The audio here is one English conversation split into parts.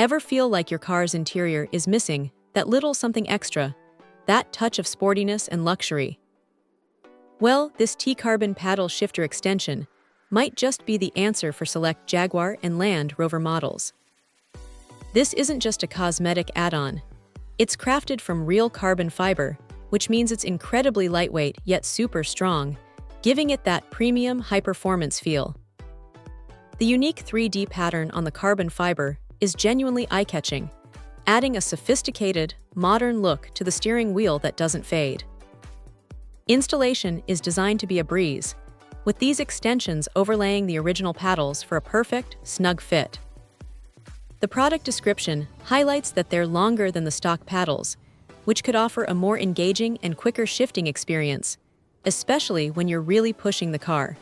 Ever feel like your car's interior is missing that little something extra, that touch of sportiness and luxury? Well, this T-carbon paddle shifter extension might just be the answer for select Jaguar and Land Rover models. This isn't just a cosmetic add-on. It's crafted from real carbon fiber, which means it's incredibly lightweight yet super strong, giving it that premium high-performance feel. The unique 3D pattern on the carbon fiber is genuinely eye-catching, adding a sophisticated, modern look to the steering wheel that doesn't fade. Installation is designed to be a breeze, with these extensions overlaying the original paddles for a perfect, snug fit. The product description highlights that they're longer than the stock paddles, which could offer a more engaging and quicker shifting experience, especially when you're really pushing the car.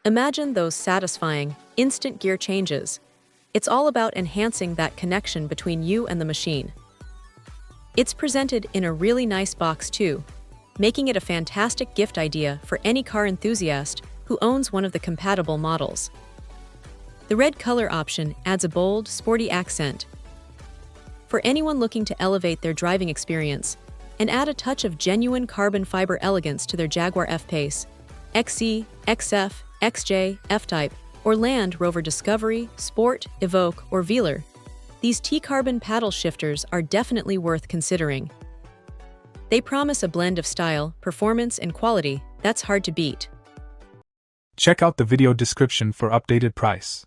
Imagine those satisfying, instant gear changes. It's all about enhancing that connection between you and the machine. It's presented in a really nice box too, making it a fantastic gift idea for any car enthusiast who owns one of the compatible models. The red color option adds a bold, sporty accent for anyone looking to elevate their driving experience and add a touch of genuine carbon fiber elegance to their Jaguar F-Pace, XC, XF, XJ, F-Type, or Land Rover Discovery, Sport, Evoque, or Velar. These T-carbon paddle shifters are definitely worth considering. They promise a blend of style, performance, and quality that's hard to beat. Check out the video description for updated price.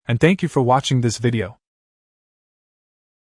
And thank you for watching this video.